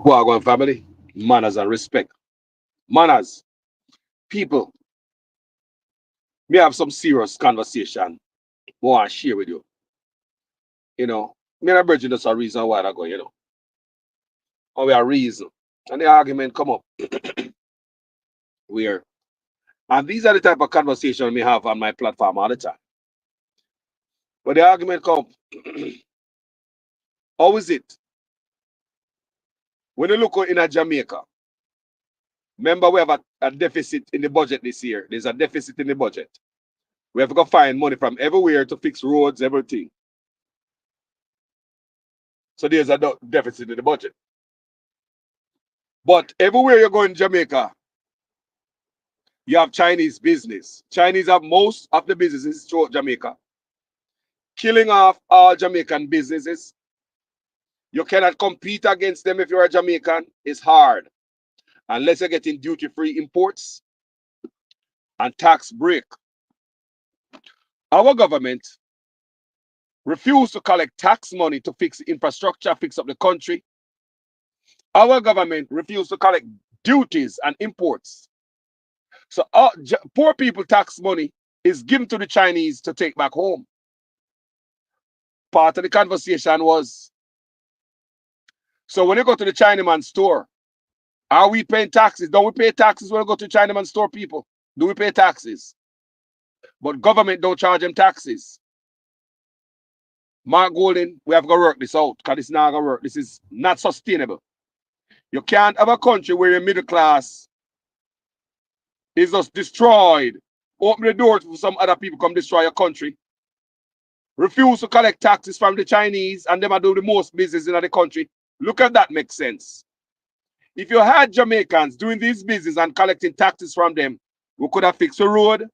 Wagwan family, manners and respect. Manners, people, me have some serious conversation I want to share with you. Me and a virgin that's a reason why I go, or we are reason. And the argument come up where, and these are the type of conversation we have on my platform all the time. But the argument come, how is it when you look in a Jamaica? Remember, we have a deficit in the budget this year. There's a deficit in the budget. We have to go find money from everywhere to fix roads, everything. So there's a deficit in the budget. But everywhere you go in Jamaica, you have Chinese business. Chinese have most of the businesses throughout Jamaica. Killing off all Jamaican businesses. You cannot compete against them if you're a Jamaican. It's hard. Unless you're getting duty-free imports and tax break. Our government refused to collect tax money to fix infrastructure, fix up the country. Our government refused to collect duties and imports. So poor people tax money is given to the Chinese to take back home. Part of the conversation was, so when you go to the Chinaman store, are we paying taxes? Don't we pay taxes when we go to Chinaman store, people? Do we pay taxes? But government don't charge them taxes. Mark Golden, we have to work this out because it's not going to work. This is not sustainable. You can't have a country where your middle class is just destroyed. Open the door for some other people come destroy your country. Refuse to collect taxes from the Chinese and them are doing the most business in the country. Look at that makes sense. If you had Jamaicans doing this business and collecting taxes from them, we could have fixed the road.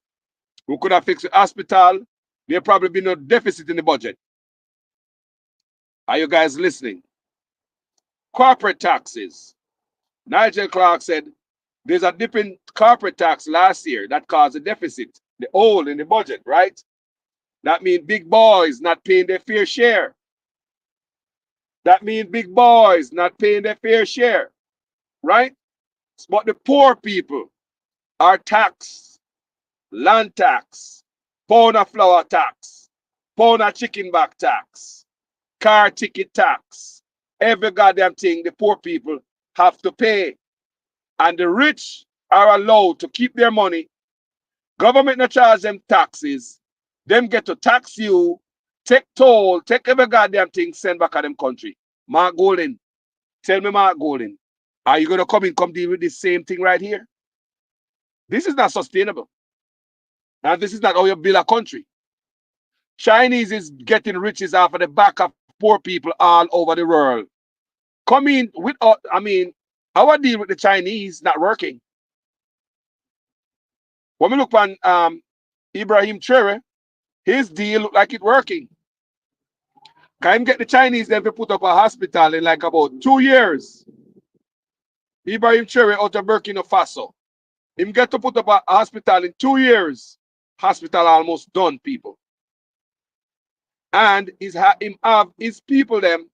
We could have fixed the hospital. There probably be no deficit in the budget. Are you guys listening? Corporate taxes. Nigel Clark said there's a dip in corporate tax last year that caused a deficit, the hole in the budget, right? That means big boys not paying their fair share. That means big boys not paying their fair share, right? But the poor people are taxed. Land tax, pound of flour tax, pound of chicken back tax, car ticket tax. Every goddamn thing the poor people have to pay. And the rich are allowed to keep their money. Government not charge them taxes. Them get to tax you, take toll, take every goddamn thing, send back at them country. Mark Golden, tell me, Mark Golden, are you going to come deal with this same thing right here? This is not sustainable. And this is not how you build a country. Chinese is getting riches off of the back of poor people all over the world. Come in with, our deal with the Chinese not working. When we look on Ibrahim Traore, his deal look like it working. Can him get the Chinese then to put up a hospital in like about 2 years. Ibrahim Traore out of Burkina Faso. Him get to put up a hospital in 2 years. Hospital almost done, people. And him have his people them,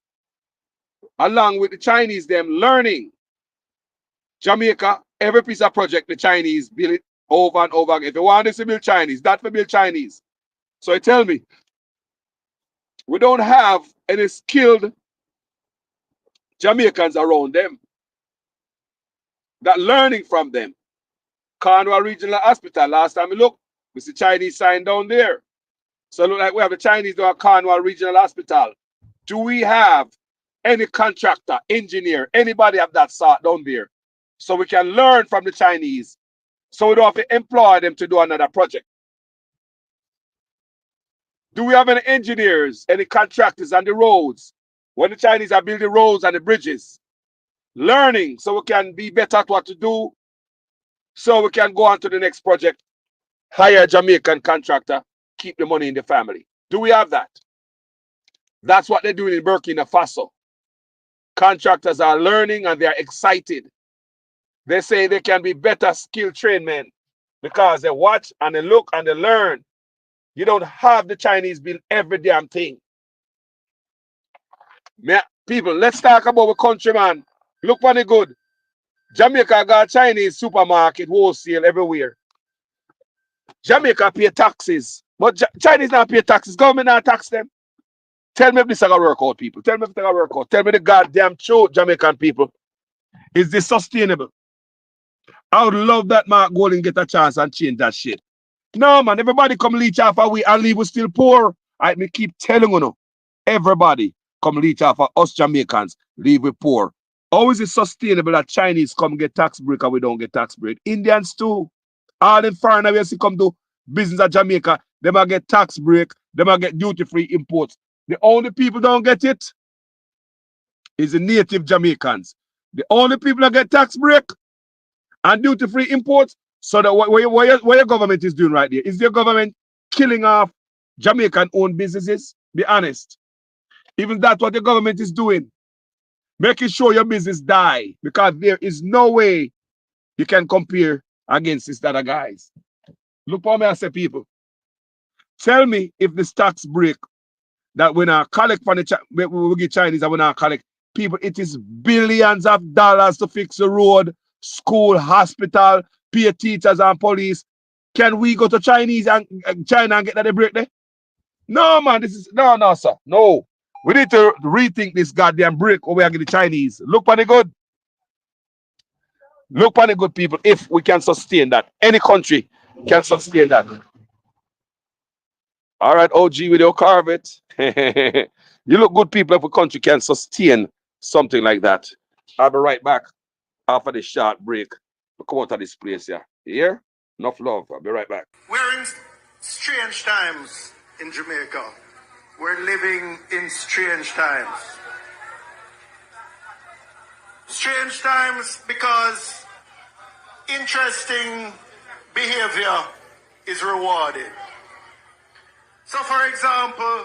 along with the Chinese them, learning. Jamaica, every piece of project, the Chinese build it over and over again. If you want this to build Chinese, that for build Chinese. So tell me, we don't have any skilled Jamaicans around them that learning from them. Cornwall Regional Hospital, last time we looked, we see Chinese sign down there. So look like we have the Chinese down at Cornwall Regional Hospital. Do we have any contractor, engineer, anybody of that sort down there? So we can learn from the Chinese. So we don't have to employ them to do another project. Do we have any engineers, any contractors on the roads? When the Chinese are building roads and the bridges, learning so we can be better at what to do, so we can go on to the next project, hire a Jamaican contractor, keep the money in the family. Do we have that? That's what they're doing in Burkina Faso. Contractors are learning and they're excited. They say they can be better skilled trained men because they watch and they look and they learn. You don't have the Chinese build every damn thing. People, let's talk about a countryman Look for the good. Jamaica got Chinese supermarket wholesale everywhere. Jamaica pay taxes. But Chinese not pay taxes. Government not tax them. Tell me if this is gonna work out, people. Tell me if it's gonna work out. Tell me the goddamn truth, Jamaican people. Is this sustainable? I would love that Mark Golding get a chance and change that shit. No, man, everybody come leech off of we and leave us still poor. I me keep telling you, everybody come leech off of us Jamaicans, leave we poor. How is it sustainable that Chinese come get tax break and we don't get tax break? Indians too. All them foreigners come to business at Jamaica, they might get tax break, they might get duty-free imports. The only people don't get it is the native Jamaicans. The only people that get tax break and duty-free imports. So that what your government is doing right there is your government killing off Jamaican-owned businesses. Be honest. Even that's what the government is doing. Making sure your business die because there is no way you can compare against these other guys. Look for me, I say, people. Tell me if this tax break that when I collect from the we get Chinese and when I collect people, it is billions of dollars to fix the road, school, hospital, pay teachers and police. Can we go to Chinese and China and get that break there? No, man, this is no, sir. No. We need to rethink this goddamn break over here the Chinese. Look for the good. Look for the good, people, if we can sustain that. Any country can sustain that. All right, OG with your carpet. You look good, people, if a country can sustain something like that. I'll be right back after the short break. We'll come out of this place here. You hear? Enough love. I'll be right back. We're in strange times in Jamaica. We're living in strange times. Strange times because interesting behavior is rewarded. So, for example,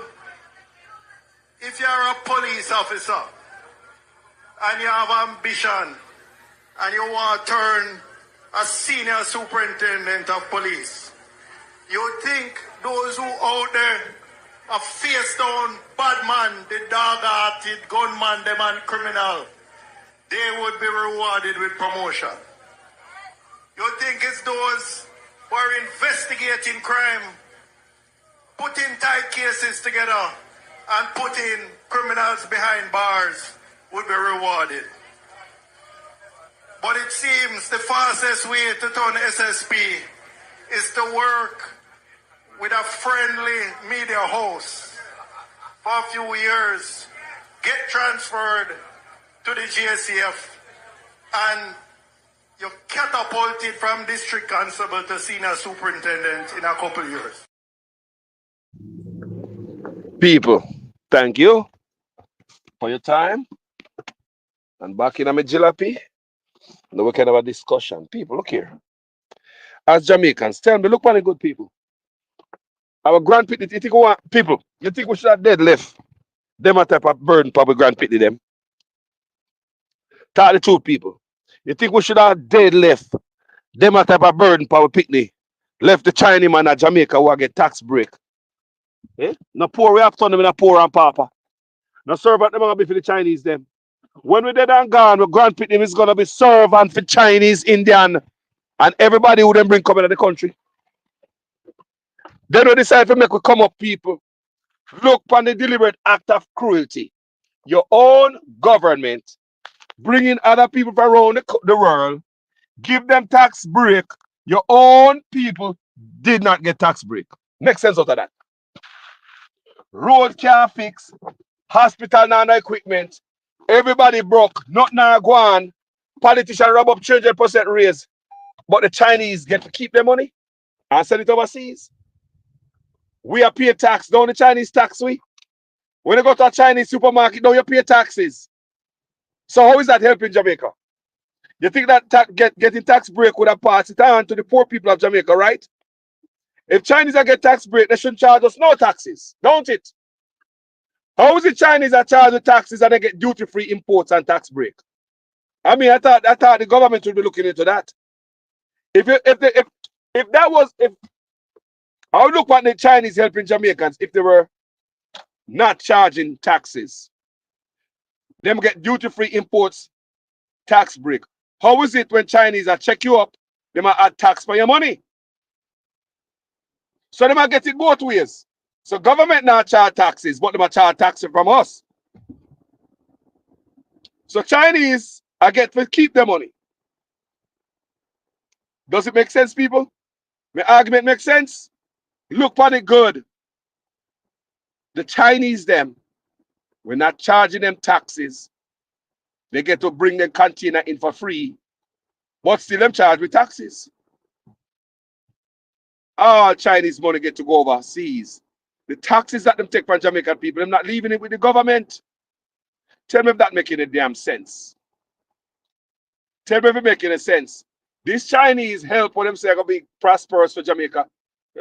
if you're a police officer and you have ambition and you want to turn a senior superintendent of police, you think those who out there are face down bad man, the dog-hearted gunman, them and criminal, they would be rewarded with promotion. You think it's those who are investigating crime, putting tight cases together and putting criminals behind bars would be rewarded. But it seems the fastest way to turn SSP is to work with a friendly media host for a few years, get transferred to the GSCF, and you're catapulted from district constable to senior superintendent in a couple of years. People, thank you for your time. And back in a jalopy, now we can have a discussion. People, look here. As Jamaicans, tell me, look for the good people. Our Grand Pitney, you think we want people, you think we should have dead left? Them a type of burden for our Grand Pitney them. Tell the truth, people. You think we should have dead left? Them a type of burden for our Pitney. Left the Chinese man at Jamaica who get tax break. Eh? No poor we have turn them in a poor and papa. No servant them gonna be for the Chinese them. When we dead and gone, we Grand Pitney is gonna be servant for Chinese, Indian, and everybody who them bring coming to the country. They don't decide to make we come up, people. Look upon the deliberate act of cruelty. Your own government bringing other people from around the world, give them tax break. Your own people did not get tax break. Make sense out of that. Road can't fix, hospital not no equipment, everybody broke, nothing go on. Politician rob up 300% raise, but the Chinese get to keep their money and send it overseas. We are pay tax, don't the Chinese tax we? When you go to a Chinese supermarket, don't you pay taxes? So how is that helping Jamaica? You think that getting tax break would have passed it on to the poor people of Jamaica, right? If Chinese get tax break, they shouldn't charge us no taxes, don't it? How is it Chinese are charged taxes and they get duty-free imports and tax break? I mean, I thought the government would be looking into that. If I would look at the Chinese helping Jamaicans if they were not charging taxes. Them get duty-free imports tax break. How is it when Chinese are check you up, they might add tax for your money? So they might get it both ways. So government now charge taxes, but they might charge taxes from us. So Chinese I get to keep their money. Does it make sense, people? My argument makes sense? Look for it good. The Chinese them, we're not charging them taxes. They get to bring their container in for free, but still them charge with taxes. All Chinese money get to go overseas. The taxes that them take from Jamaican people, them not leaving it with the government. Tell me if that making a damn sense. Tell me if it making a sense. This Chinese help when them say gonna be prosperous for Jamaica.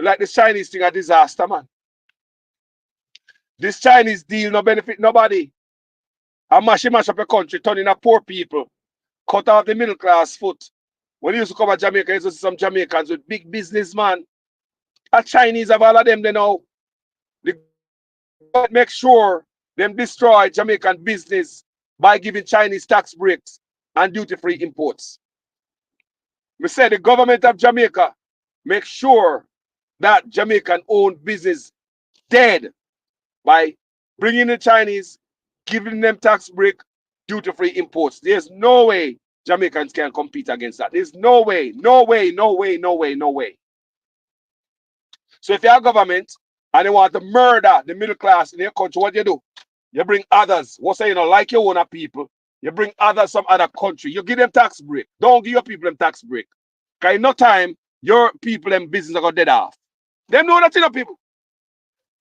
Like this Chinese thing a disaster, man. This Chinese deal no benefit nobody. And mash up a country, turning a poor people, cut off the middle class foot. When you used to come to Jamaica, you used to see some Jamaicans with big businessmen. A Chinese have all of them, they know. The government make sure them destroy Jamaican business by giving Chinese tax breaks and duty-free imports. We say the government of Jamaica make sure that Jamaican-owned business dead by bringing the Chinese, giving them tax break, duty-free imports. There's no way Jamaicans can compete against that. There's no way, no way, no way, no way, no way. So if you're a government and they want to murder the middle class in your country, what you do? You bring others. What say you know, like your own people, you bring others from other country. You give them tax break. Don't give your people them tax break. Because in no time, your people and business are going dead off. Them know that, you know, people.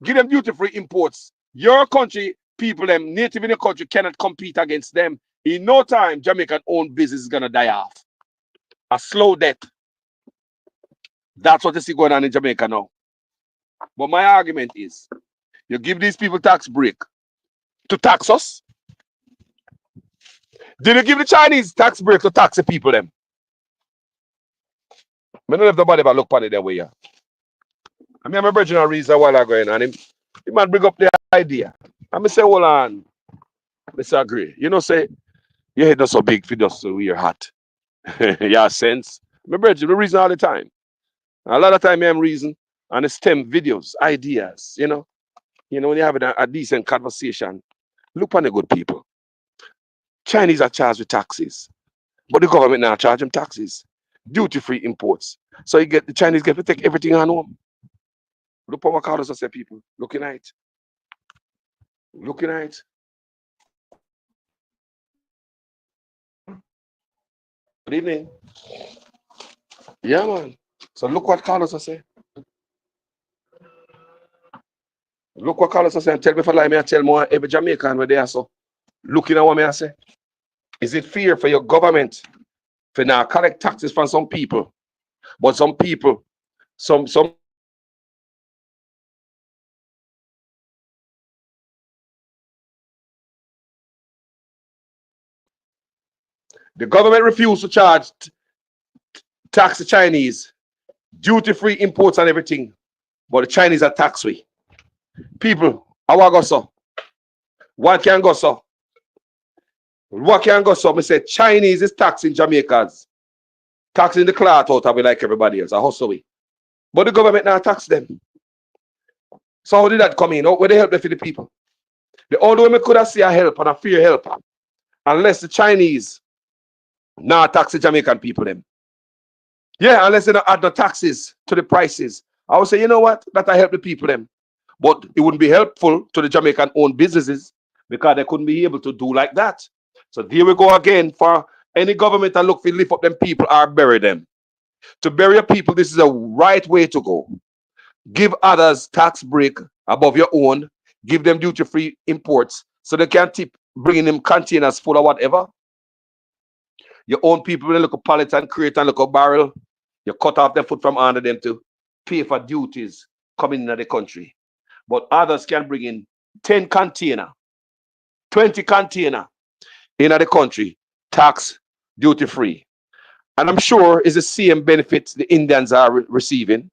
Give them duty-free imports. Your country, people, them native in the country cannot compete against them. In no time, Jamaican-owned business is going to die off. A slow death. That's what you see going on in Jamaica now. But my argument is, you give these people tax break to tax us. Did you give the Chinese tax break to tax the people them? I don't have nobody but look at it that way. Yeah. I mean, I'm a virgin reason a while ago, and him man bring up the idea. I'm say, hold on. I disagree. You know, say, your head not so big for just so you're hot. Yeah, sense. My virgin, we reason all the time. A lot of time I'm reason and it's STEM videos, ideas, you know. You know, when you're having a decent conversation, look on the good people. Chinese are charged with taxes, but the government now charge them taxes, duty-free imports. So you get the Chinese get to take everything on home. Look at what Carlos say, people. Looking at it. Looking at it. Good evening. Yeah, man. So look what Carlos say. Look what Carlos say. And tell me if I lie, me I tell more every Jamaican where they are so. Looking at what me I say. Is it fear for your government for now collect taxes from some people? But some people, some the government refused to charge tax the Chinese, duty-free imports and everything. But the Chinese are tax free. People, I want to go so. What can go so? What can go so? I say Chinese is taxing Jamaicans. Taxing the cloth out of it like everybody else. I hustle we. But the government now tax them. So how did that come in? Where they help them for the people? The only way we could have see a help and a fear help unless the Chinese now tax the Jamaican people them. Yeah, unless they don't add the taxes to the prices. I would say, you know what? That'll help the people them. But it wouldn't be helpful to the Jamaican owned businesses because they couldn't be able to do like that. So there we go again for any government that look to lift up them people or bury them. To bury your people, this is a right way to go. Give others tax break above your own. Give them duty-free imports so they can keep bringing them containers full of whatever. Your own people with a little pallet and crate and little barrel, you cut off their foot from under them to pay for duties coming into the country. But others can bring in 10 container, 20 container into the country, tax duty-free. And I'm sure it's the same benefits the Indians are receiving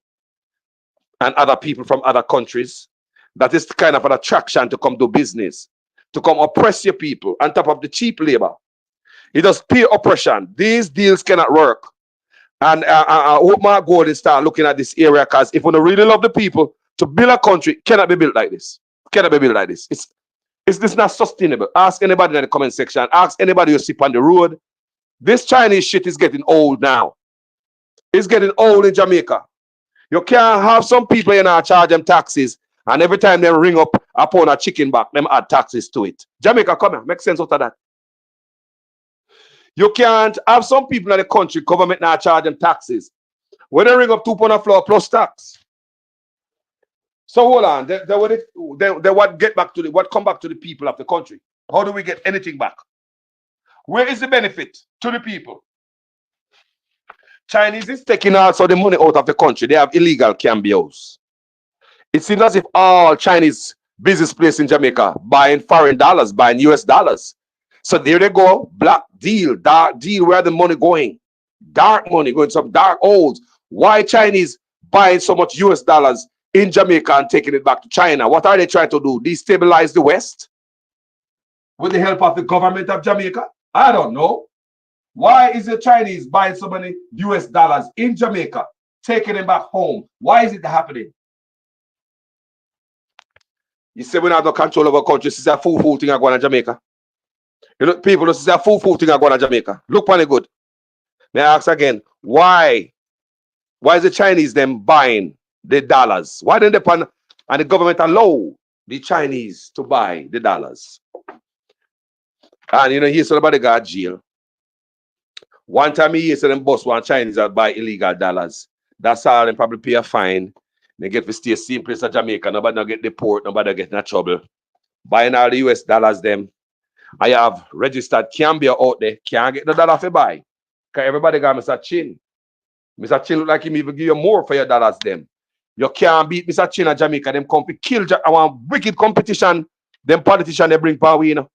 and other people from other countries. That is kind of an attraction to come do business, to come oppress your people on top of the cheap labor. It does peer oppression. These deals cannot work. And I hope my goal is start looking at this area, because if we really love the people, to build a country cannot be built like this. Cannot be built like this. It's this not sustainable. Ask anybody in the comment section. Ask anybody who sip on the road. This Chinese shit is getting old now. It's getting old in Jamaica. You can't have some people in our charge them taxes, and every time they ring up upon a chicken back, them add taxes to it. Jamaica, come here, make sense out of that. You can't have some people in the country, government now charge them taxes. When they ring up £2 a floor plus tax. So hold on, they what get back to the what come back to the people of the country? How do we get anything back? Where is the benefit to the people? Chinese is taking also the money out of the country. They have illegal cambios. It seems as if all Chinese business places in Jamaica buying foreign dollars, buying US dollars. So there they go, black deal, dark deal, where the money going? Dark money going, some dark holes. Why Chinese buying so much US dollars in Jamaica and taking it back to China? What are they trying to do? Destabilize the West? With the help of the government of Jamaica? I don't know. Why is the Chinese buying so many US dollars in Jamaica, taking them back home? Why is it happening? You say we have no control over country. This is a fool thing going on Jamaica. You know, people, this is a fool thing going on Jamaica. Look funny good. May I ask again, why? Why is the Chinese them buying the dollars? Why don't they and the government allow the Chinese to buy the dollars? And you know, here's somebody got jail. One time he said them boss one Chinese that buy illegal dollars. That's all them probably pay a fine. They get to stay same place in Jamaica. Nobody not get deport, nobody get in trouble. Buying all the US dollars them. I have registered Cambia out there. Can't get the dollar for buy. Because everybody got Mr. Chin. Mr. Chin look like him even give you more for your dollars them. You can't beat Mr. Chin in Jamaica. Them come to kill our wicked competition. Them politicians they bring power, you know.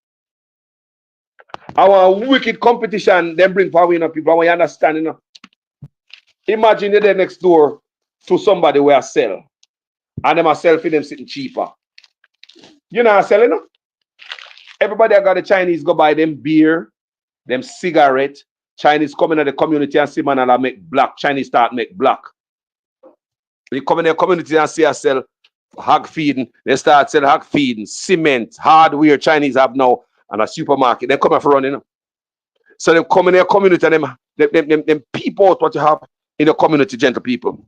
Our wicked competition them bring power, you know, people. I want you understand, you know. Imagine you're there next door to somebody where I sell. And them are selling them sitting cheaper. You know what I'm selling, you know? Everybody that got the Chinese go buy them beer, them cigarette. Chinese come in the community and see man and make black. Chinese start make black. They come in the community and see us sell hog feeding. They start selling hog feeding, cement, hardware. Chinese have now and a supermarket. They come in for running. You know? So they come in their community and them people out what you have in the community, gentle people.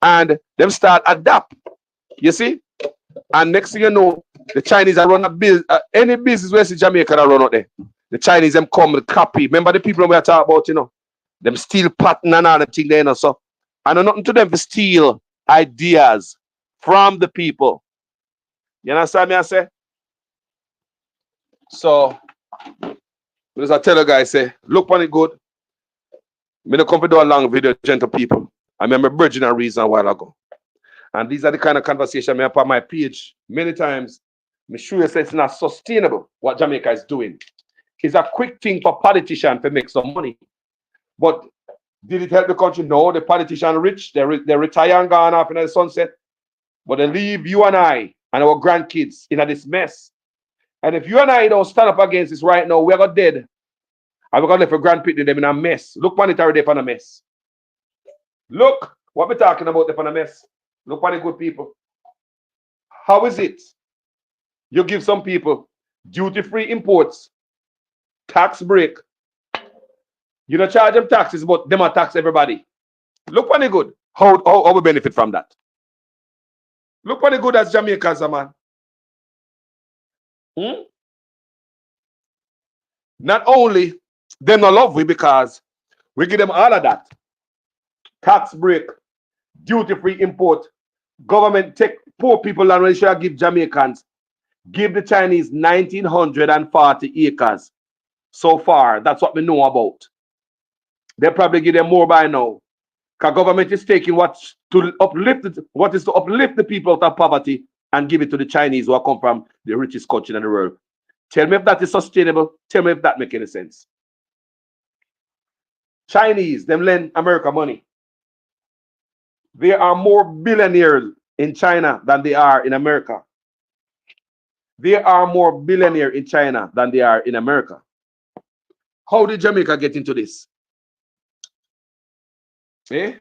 And them start adapt. You see? And next thing you know, the Chinese are run a business, any business where see Jamaica that run out there. The Chinese them come and copy. Remember the people we are talking about, you know, them steal pattern and all the thing there, you know. So I know nothing to them to steal ideas from the people. You understand me? I say. So as I tell a guy, say, look on it good. Me don't come to do a long video, gentle people. I remember Virgin a reason a while ago. And these are the kind of conversation I have on my page many times. I'm sure you say it's not sustainable what Jamaica is doing. It's a quick thing for politicians to make some money. But did it help the country? No, the politicians rich. They retire and gone off in the sunset. But they leave you and I and our grandkids in this mess. And if you and I don't stand up against this right now, we're going dead. And we're going to leave a grandkids them in a mess. Look what it already for a mess. Look what we're talking about for a mess. Look what the good people. How is it? You give some people duty-free imports, tax break. You don't charge them taxes, but them are tax everybody. Look what the good. How we benefit from that? Look what the good as Jamaicans, man. Not only them not love we because we give them all of that. Tax break, duty-free import, government take poor people and we should give Jamaicans. Give the Chinese 1,940 acres so far. That's what we know about. They probably give them more by now. Because government is taking what is to uplift the people out of poverty and give it to the Chinese who come from the richest country in the world. Tell me if that is sustainable. Tell me if that makes any sense. Chinese, them lend America money. There are more billionaires in China than they are in America. There are more billionaires in China than they are in America. How did Jamaica get into this? Eh?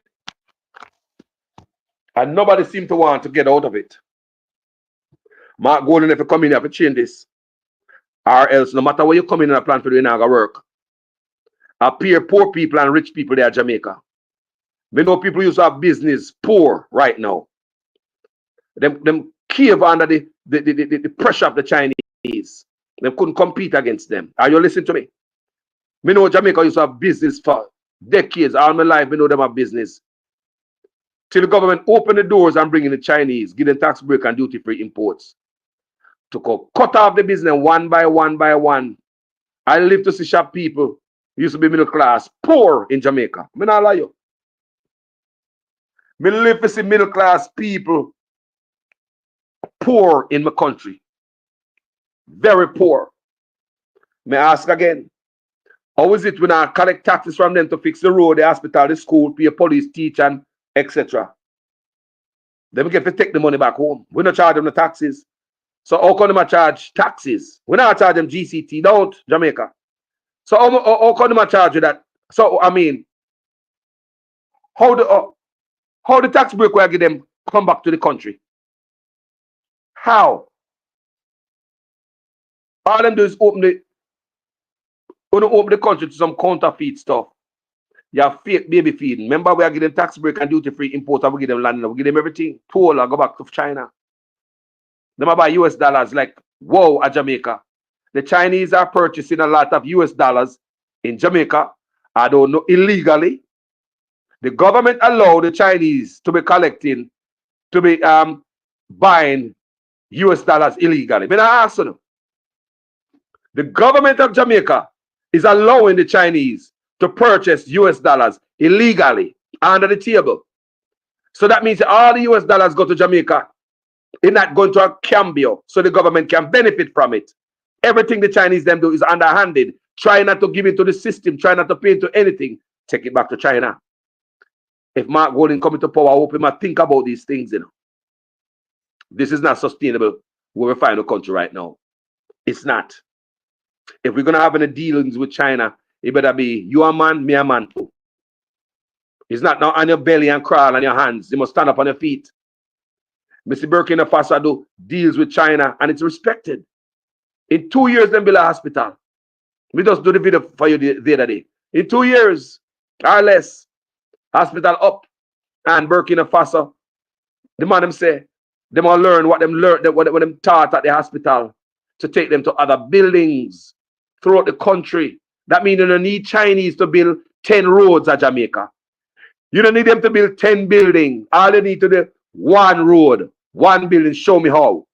And nobody seemed to want to get out of it. Mark Golden, if you come in, you have to change this. Or else, no matter where you come in and a plan for doing, not gonna work. Appear poor people and rich people there in Jamaica. We know people used to have business poor right now. Them cave under the pressure of the Chinese. They couldn't compete against them. Are you listening to me? Me know Jamaica used to have business for decades. All my life, we know them have business. Till the government open the doors and bring in the Chinese, give them tax break and duty-free imports. To cut off the business one by one by one. I live to see shop people used to be middle class, poor in Jamaica. Me not lie you. Me live to see middle class people poor in my country. Very poor. May I ask again? How is it when I collect taxes from them to fix the road, the hospital, the school, pay police, teach, and etc.? Then we get to take the money back home. We don't charge them the taxes. So how come they charge taxes? We not charge them GCT, don't Jamaica. So how come they charge you that? So I mean, how the tax break will get them come back to the country? How? All them do is open the country to some counterfeit stuff. You have fake baby feeding. Remember, we are getting tax break and duty free imports, and we give them land, we give them everything. Toll, I go back to China. Them buy US dollars like wow at Jamaica. The Chinese are purchasing a lot of US dollars in Jamaica. I don't know, illegally. The government allowed the Chinese to be collecting, to be buying US dollars illegally. But I ask you, the government of Jamaica is allowing the Chinese to purchase US dollars illegally under the table. So that means all the US dollars go to Jamaica. It's not going to a cambio, so the government can benefit from it. Everything the Chinese them do is underhanded. Try not to give it to the system, try not to pay into anything. Take it back to China. If Mark Golden come into power, I hope he might think about these things, you know. This is not sustainable where we find the country right now. It's not. If we're gonna have any dealings with China, it better be you a man, me a man too. It's not now on your belly and crawl on your hands. You must stand up on your feet. Mr. Burkina Faso do deals with China and it's respected. In 2 years, them build a hospital. We just do the video for you the other day. In 2 years or less, hospital up. And Burkina Faso, the man them say, they will learn what them learned, what them taught at the hospital to take them to other buildings throughout the country. That means you don't need Chinese to build 10 roads at Jamaica. You don't need them to build 10 buildings. All you need to do one road, one building. Show me how.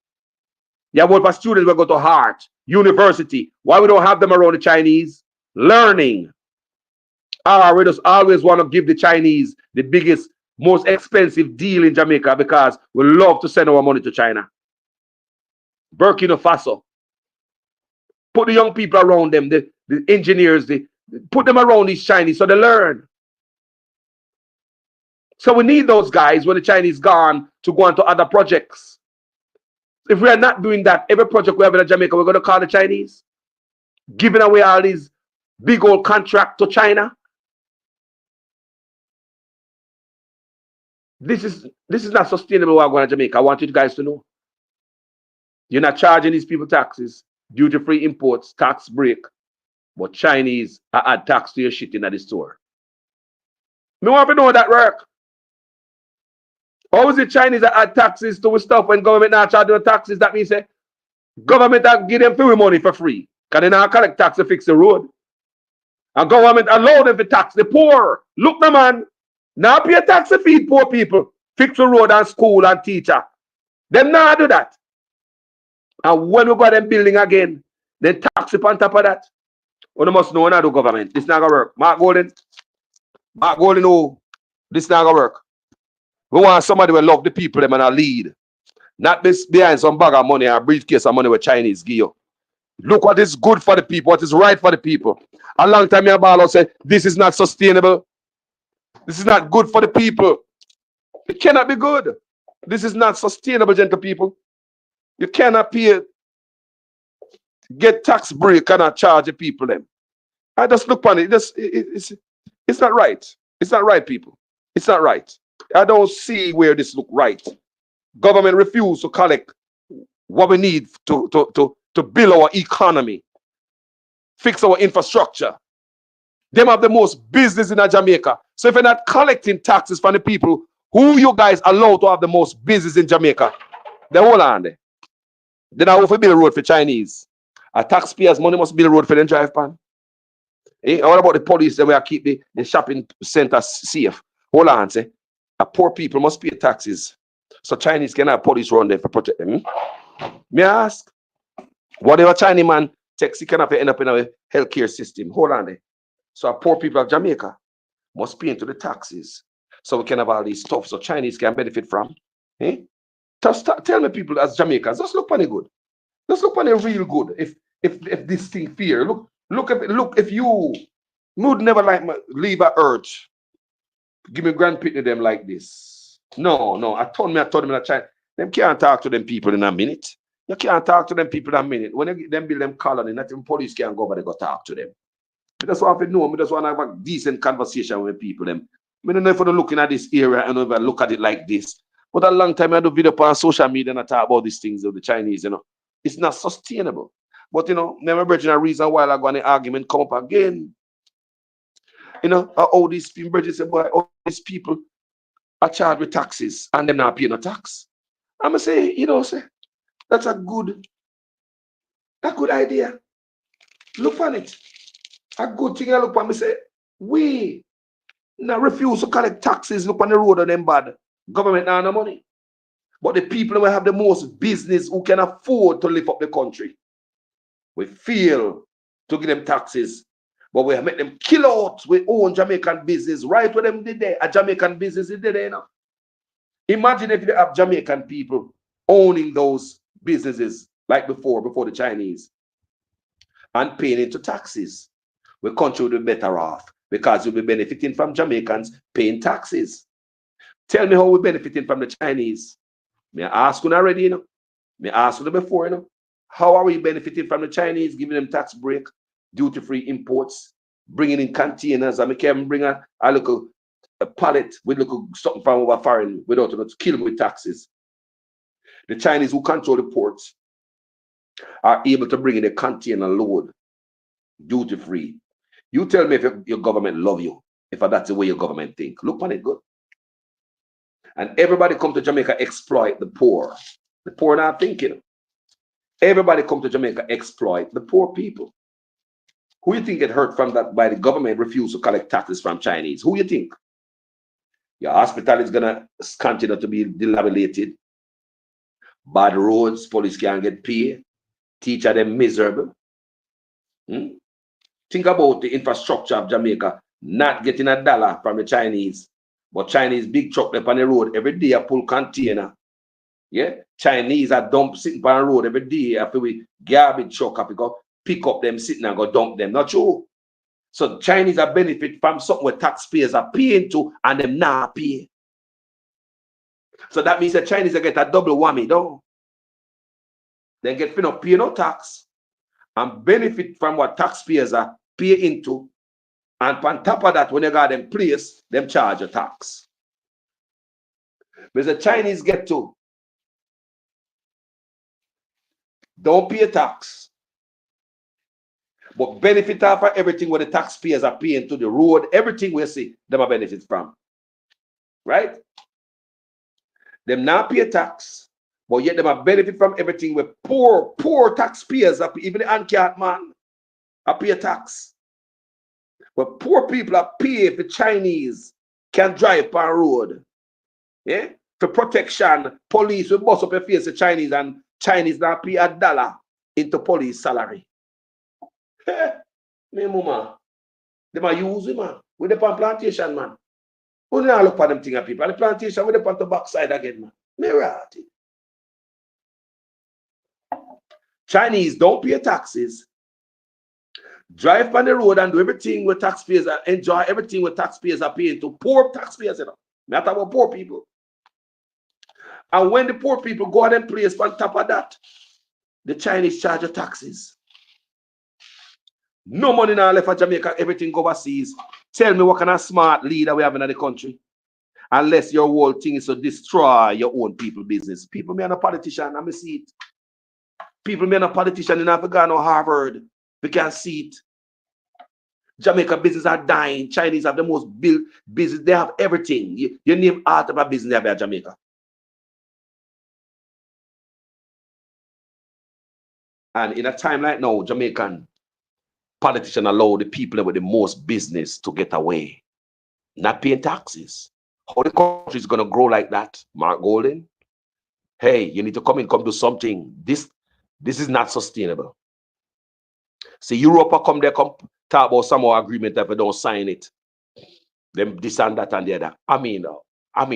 Yeah, what for students will go to Hart, university. Why we don't have them around the Chinese? Learning. We just always want to give the Chinese the biggest, most expensive deal in Jamaica because we love to send our money to China. Burkina Faso. Put the young people around them, the engineers, put them around these Chinese so they learn. So we need those guys when the Chinese gone to go on to other projects. If we are not doing that, every project we have in Jamaica, we're going to call the Chinese, giving away all these big old contracts to China. This is not sustainable. We're going to Jamaica. I want you guys to know. You're not charging these people taxes, duty-free imports, tax break, but Chinese add tax to your shit in the store. Me want to know that work. How is it Chinese that add taxes to stuff when government not charging the taxes? That means say government that give them free money for free. Because they not collect tax to fix the road. And government allow them to tax the poor. Look, no man. Now pay tax to feed poor people. Fix the road and school and teacher. Them not do that. And when we got them building again, then tax it on top of that. We must know how to do government. This not gonna work. Mark Golden, oh, this not gonna work. We want somebody who love the people them and a lead. Not this behind some bag of money or briefcase of money with Chinese give you. Look what is good for the people, what is right for the people. A long time your ball said this is not sustainable. This is not good for the people. It cannot be good. This is not sustainable, gentle people. You cannot pay, get tax break and not charge the people them. I just look on it. It's not right. It's not right, people. It's not right. I don't see where this look right. Government refuse to collect what we need to build our economy, fix our infrastructure. Them have the most business in Jamaica. So if you're not collecting taxes from the people who you guys allow to have the most business in Jamaica, then hold on there. Then I will build a road for Chinese. A taxpayers' money must build a road for them drive pan. Eh? What about the police that will keep the shopping center safe? Hold on, say. A poor people must pay taxes. So Chinese can have police run there for protect them. May I ask? Whatever Chinese man takes, he cannot end up in a healthcare system. Hold on there. So our poor people of Jamaica must pay into the taxes. So we can have all these stuff so Chinese can benefit from. Eh? Just tell me, people as Jamaicans, just look on it good. Just look on it real good. If this thing fear. Look if you would never like leave a earth. Give me grandpit to them like this. No. I told them in a China. Them can't talk to them people in a minute. You can't talk to them people in a minute. When they build them colony, not even police can go, but they go talk to them. I just want to know. I just want to have a decent conversation with people. Them. I don't know if I'm looking at this area and if I look at it like this. But a long time I do video on social media and I talk about these things of the Chinese, It's not sustainable. But never bridging a reason why I go on the argument come up again. All these people bridges say, boy, all these people are charged with taxes and them not paying no tax. I'ma say, say that's a good idea. Look on it. A good thing I look on me say, we now refuse to collect taxes, look on the road of them bad. Government now no money. But the people who have the most business who can afford to lift up the country, we fail to give them taxes. But we make them kill out with own Jamaican business right where them did there. A Jamaican business is there now. Imagine if you have Jamaican people owning those businesses like before the Chinese and paying into taxes. The country will be better off because you'll be benefiting from Jamaicans paying taxes. Tell me how we're benefiting from the Chinese. May I ask you already, May I ask you before, How are we benefiting from the Chinese, giving them tax break, duty-free imports, bringing in containers, and we can bring a little pallet with something from over foreign without to kill them with taxes. The Chinese who control the ports are able to bring in a container load duty-free. You tell me if your government love you, if that's the way your government think. Look on it good. And everybody come to Jamaica exploit the poor. The poor not thinking. Everybody come to Jamaica exploit the poor people. Who you think get hurt from that by the government refuse to collect taxes from Chinese? Who you think? Your hospital is gonna continue to be dilapidated. Bad roads, police can't get paid. Teacher them miserable. Think about the infrastructure of Jamaica not getting a dollar from the Chinese. But Chinese big truck up on the road every day, I pull container. Yeah, Chinese are dump sitting on the road every day after we garbage truck up, we go pick up them sitting and go dump them. Not true. So Chinese are benefit from something where taxpayers are paying to and them not pay. So that means the Chinese get a double whammy, though. They get finna pay no tax and benefit from what taxpayers are pay into. And on top of that, when they got them place, them charge a tax. But the Chinese get to don't pay tax, but benefit off of everything where the taxpayers are paying to the road, everything we see, them are benefit from. Right? Them not pay tax, but yet them are benefit from everything where poor taxpayers are, even the uncared man are pay tax. But poor people are pay if the Chinese can drive on road. Yeah? For protection, police will bust up your face the Chinese and Chinese now pay $1 into police salary. Me mama, them are using man. With the plantation, man. Who now look for them thing of people? And the plantation with the on the backside again, man. Me right. Chinese don't pay taxes. Drive on the road and do everything with taxpayers and enjoy everything with taxpayers are paying to poor taxpayers, Not about poor people. And when the poor people go out and place on top of that, the Chinese charge the taxes. No money now left for Jamaica. Everything go overseas. Tell me what kind of smart leader we have in the country. Unless your whole thing is to destroy your own people business. People me and a politician, I see it. People me and a politician in Africa or Harvard. We can see it. Jamaica business are dying. Chinese have the most built business. They have everything. You name art of a business they have in Jamaica. And in a time like now, Jamaican politicians allow the people with the most business to get away, not paying taxes. How the country is going to grow like that, Mark Golden? Hey, you need to come do something. This is not sustainable. See, Europa come there, come talk about some more agreement if we don't sign it. Them this and that and the other. I mean,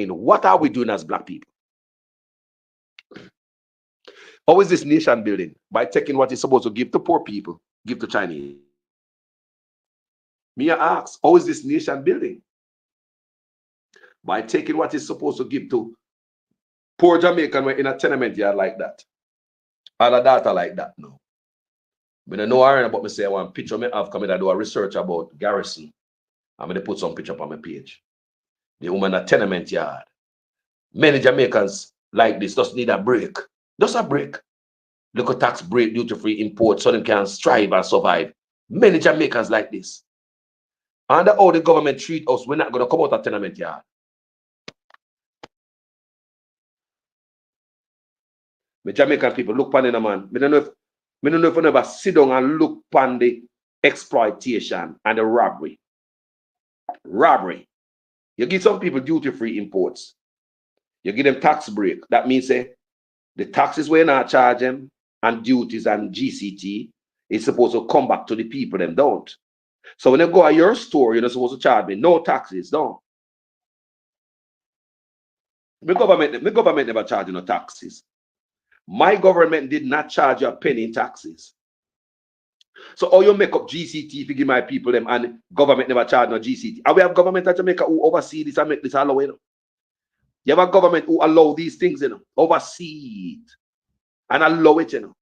what are we doing as black people? How is this nation building? By taking what is supposed to give to poor people, give to Chinese. Me I ask, how is this nation building? By taking what is supposed to give to poor Jamaican in a tenement yard like that. All a data like that now. When I know about me say I want picture me have come in, I do a research about Garrison. I'm gonna put some picture up on my page. The woman in a tenement yard. Many Jamaicans like this just need a break. Just a break. Look at tax break, duty-free import so they can strive and survive. Many Jamaicans like this. Under how the government treat us, we're not going to come out of tenement yard. The Jamaican people look pan in a man. I don't know if you never sit down and look pan the exploitation and the robbery. Robbery. You give some people duty-free imports. You give them tax break. That means the taxes we're not charge them and duties and GCT is supposed to come back to the people, them don't. So when you go at your store, you're not supposed to charge me no taxes, don't. My government never charge you no taxes. My government did not charge you a penny in taxes. So how you make up GCT if you give my people them and government never charge no GCT? And we have government in Jamaica who oversee this and make this allow, you know. You have a government who allow these things, you know, oversee it and allow it, you know.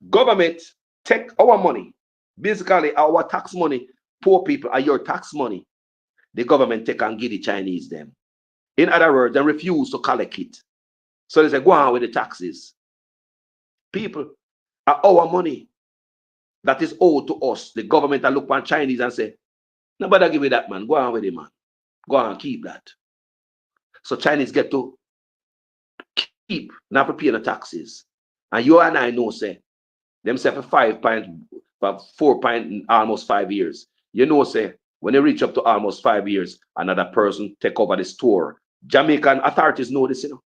Government take our money, basically our tax money, poor people are your tax money. The government take and give the Chinese them. In other words, they refuse to collect it. So they say, go on with the taxes. People are our money that is owed to us. The government will look on Chinese and say, nobody give me that, man. Go on with it, man. Go on, keep that. So Chinese get to keep, not to pay the taxes. And you and I know, say, them say for 4 point, almost 5 years. You know, say, when they reach up to almost 5 years, another person take over the store. Jamaican authorities know this, you know.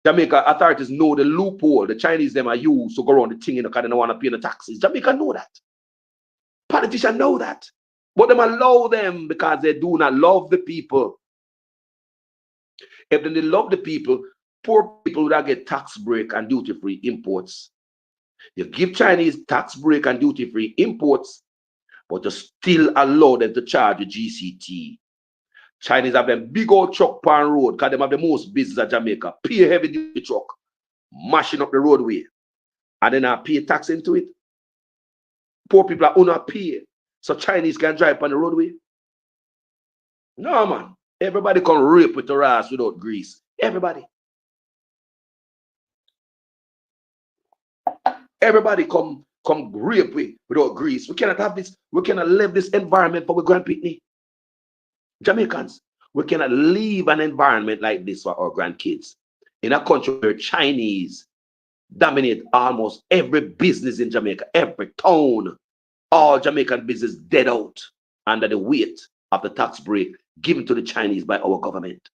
Jamaica authorities know the loophole the Chinese them are used to go around the thing, you know, because they don't want to pay the taxes. Jamaica know that. Politicians know that. But them allow them because they do not love the people. If they love the people, poor people would get tax break and duty-free imports. You give Chinese tax break and duty-free imports, but you still allow them to charge the GCT. Chinese have them big old truck pan road because they have the most business at Jamaica. Pay heavy duty truck, mashing up the roadway, and then I pay tax into it. Poor people are not pay, so Chinese can drive on the roadway. No, man. Everybody can rape with their ass without grease. Everybody. Everybody come rape without grease. We cannot have this. We cannot live this environment for our grandpitney. Jamaicans. We cannot leave an environment like this for our grandkids. In a country where Chinese dominate almost every business in Jamaica, every town, all Jamaican business dead out under the weight of the tax break given to the Chinese by our government.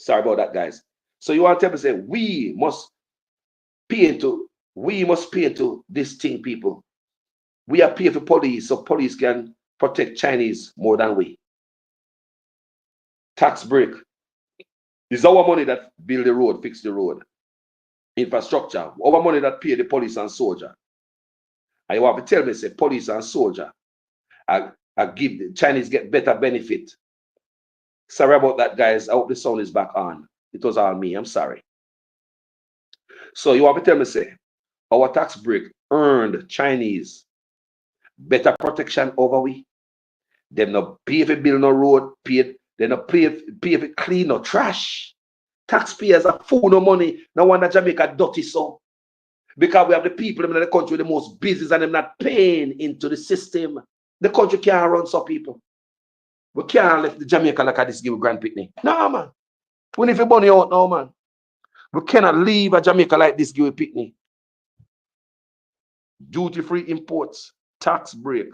Sorry about that, guys. So you want to tell me say we must pay into this thing, people. We are paying for police, so police can protect Chinese more than we. Tax break is our money that build the road, fix the road, infrastructure. Our money that pay the police and soldier. And you want to tell me say police and soldier I give the Chinese get better benefit. Sorry about that, guys. I hope the sound is back on. It was all me. I'm sorry. So you want to tell me say our tax break earned Chinese better protection over we. Them not pay if it build no road, they not pay if it clean no trash. Taxpayers are full no money. No wonder Jamaica dirty so. Because we have the people in the country with the most business and them not paying into the system. The country can't run some people. We can't let the Jamaica like this give a grand picnic. No, man. We need to money out now, man. We cannot leave a Jamaica like this give a picnic. Duty-free imports, tax break.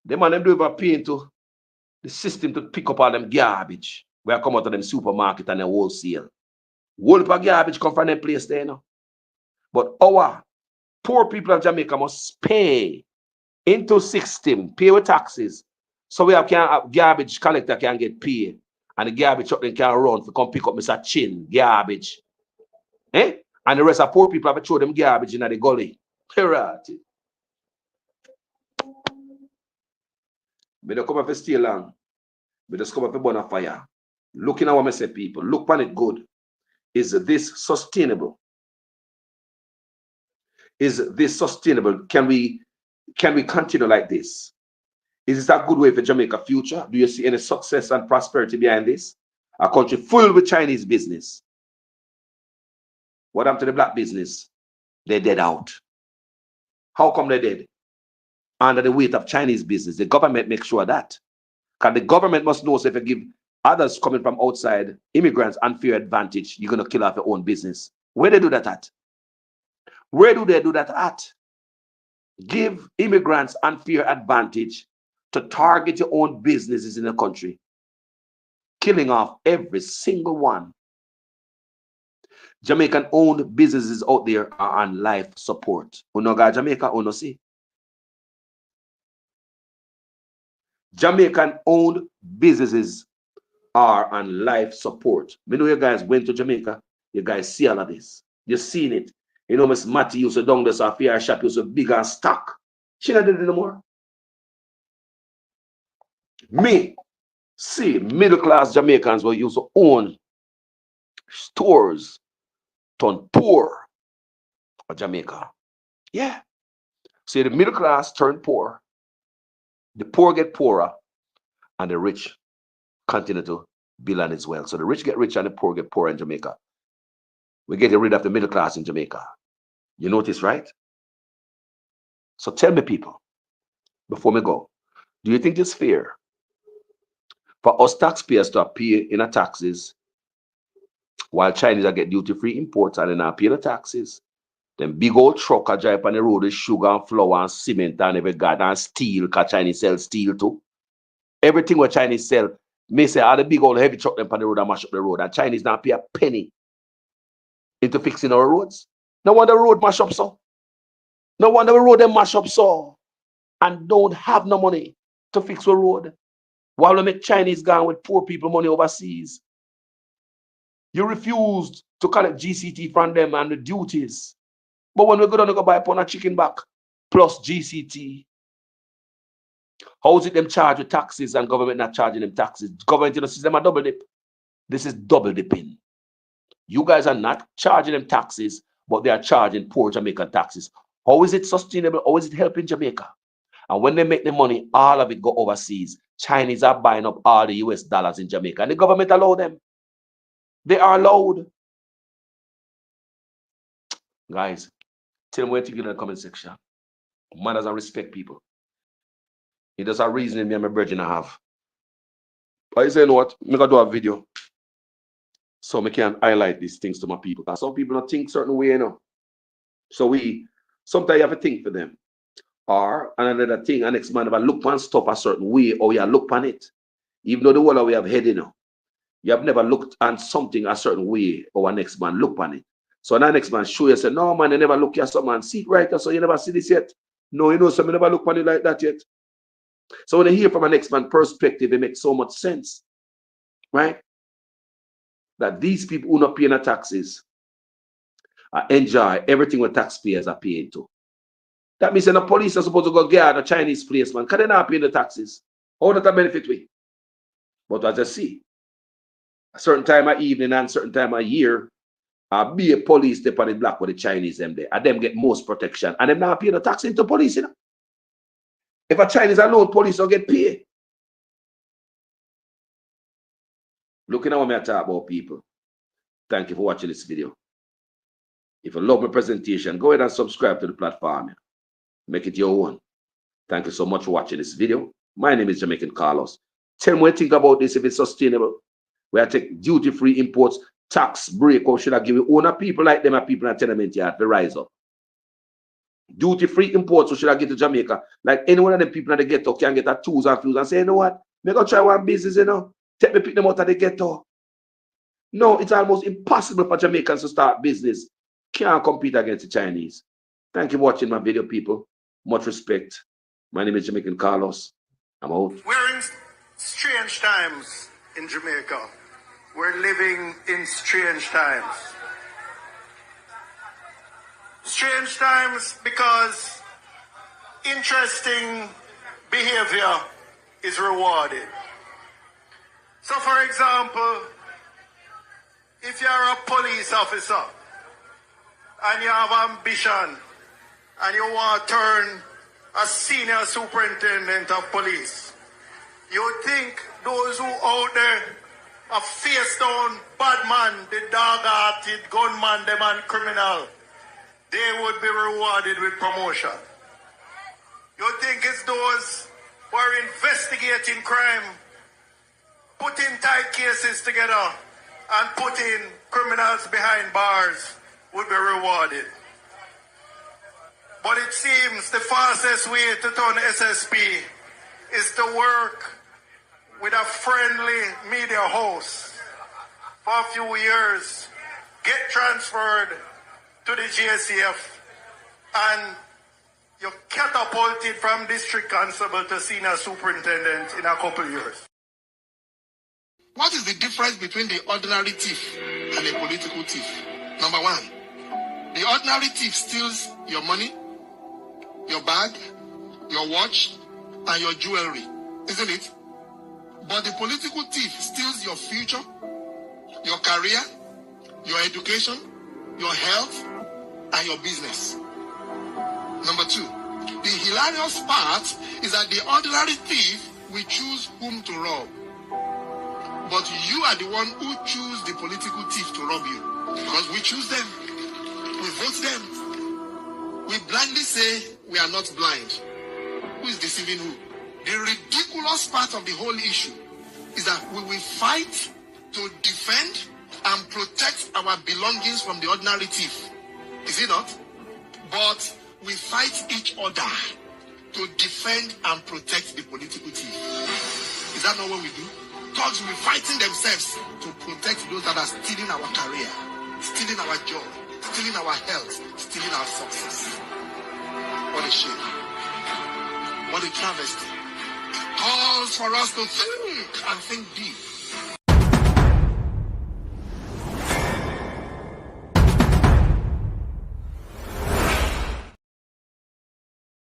The man them do ever pay into the system to pick up all them garbage where I come out of them supermarket and the wholesale. Whole of garbage come from them place there now. But our poor people of Jamaica must pay into system, pay with taxes. So we have garbage collector can get paid. And the garbage truck then can run to come pick up Mr. Chin, garbage. Eh? And the rest of poor people have to throw them garbage in the gully. Right. But they come up for steal long. But just come up for burn a fire. Looking at what I say, people. Look on it good. Is this sustainable? Is this sustainable? Can we continue like this? Is this a good way for Jamaica future? Do you see any success and prosperity behind this? A country full with Chinese business. What happened to the black business? They're dead out. How come they're dead? Under the weight of Chinese business. The government makes sure that. Because the government must know, so if you give others coming from outside, immigrants, unfair advantage, you're going to kill off your own business. Where they do that at? Where do they do that at? Give immigrants unfair advantage to target your own businesses in the country, killing off every single one. Jamaican-owned businesses out there are on life support. Unoga Jamaica, uno see. Jamaican-owned businesses are on life support. We know you guys went to Jamaica. You guys see all of this. You've seen it. You know, Miss Matty used to down this affair shop, used to big and stock. She not did it anymore. Me, see, middle-class Jamaicans were used to own stores, turn poor for Jamaica. Yeah. See, the middle class turn poor, the poor get poorer, and the rich continue to build on its wealth. So the rich get rich and the poor get poorer in Jamaica. We're getting rid of the middle class in Jamaica. You notice, right? So tell me, people, before we go, do you think it's fair for us taxpayers to pay in our taxes while Chinese are get duty-free imports and then not pay the taxes? Them big old truck a drive on the road with sugar and flour and cement and every god and steel, because Chinese sell steel too. Everything what Chinese sell, may say all the big old heavy truck them on the road and mash up the road, and Chinese not pay a penny into fixing our roads. No wonder the road mash up so. No wonder the road them mash up so and don't have no money to fix the road. While we make Chinese gone with poor people money overseas. You refused to collect GCT from them and the duties. But when we go down to go buy a pound of chicken back plus GCT, how is it them charge with taxes and government not charging them taxes? Government, you know, system a double dip. This is double dipping. You guys are not charging them taxes, but they are charging poor Jamaican taxes. How is it sustainable? How is it helping Jamaica? And when they make the money, all of it go overseas. Chinese are buying up all the US dollars in Jamaica, and the government allow them. They are allowed. Guys, tell me what you think in the comment section. Manners and respect people. It does a reason me and my virgin I have. But I say, you know what? I'm gonna do a video so I can highlight these things to my people. Because some people don't think certain way, you know. So sometimes you have to think for them. Or another thing, an next man, if I look on stuff a certain way, or you look on it, even though the world we have head, you know, You have never looked at something a certain way or an next man look on it. So now next man show you, say, no man, you never look at some man, see it right, so you never see this yet. No, you know, some never look on it like that yet. So when you hear from a next man perspective, it makes so much sense, right? That these people who not paying the taxes enjoy everything what taxpayers are paying to. That means that the police are supposed to go guard a Chinese policeman because they're not paying the taxes. How does that benefit we? But as I see, a certain time of evening and certain time of year, be a police step on the block with the Chinese them there, and them get most protection, and them not paying the tax into police, you know. If a Chinese alone, police don't get paid. Looking at what I talk about, people. Thank you for watching this video. If you love my presentation, go ahead and subscribe to the platform. Make it your own. Thank you so much for watching this video. My name is Jamaican Carlos. Tell me what you think about this, if it's sustainable. Where I take duty-free imports, tax break, or should I give it owner people like them and people in a tenement yard to rise up? Duty-free imports, or should I get to Jamaica? Like any one of them people in the ghetto can get a tools and fuse and say, you know what? They go try one business, you know. Take me pick them out of the ghetto. No, it's almost impossible for Jamaicans to start business. Can't compete against the Chinese. Thank you for watching my video, people. Much respect. My name is Jamaican Carlos. I'm out. We're in strange times in Jamaica. We're living in strange times. Strange times because interesting behavior is rewarded. So, for example, if you're a police officer and you have ambition and you want to turn a senior superintendent of police, you think those who out there are face down bad man, the dog-hearted gunman, the man criminal, they would be rewarded with promotion. You think it's those who are investigating crime, putting tight cases together and putting criminals behind bars would be rewarded. But it seems the fastest way to turn SSP is to work with a friendly media host for a few years, get transferred to the GSCF, and you're catapulted from district constable to senior superintendent in a couple years. What is the difference between the ordinary thief and a political thief? Number one, the ordinary thief steals your money, your bag, your watch, and your jewelry, isn't it? But the political thief steals your future, your career, your education, your health, and your business. Number two, the hilarious part is that the ordinary thief will choose whom to rob. But you are the one who choose the political thief to rob you. Because we choose them. We vote them. We blindly say we are not blind. Who is deceiving who? The ridiculous part of the whole issue is that we will fight to defend and protect our belongings from the ordinary thief. Is it not? But we fight each other to defend and protect the political thief. Is that not what we do? Thugs will be fighting themselves to protect those that are stealing our career, stealing our joy, stealing our health, stealing our success. What a shame. What a travesty. Calls for us to think and think deep.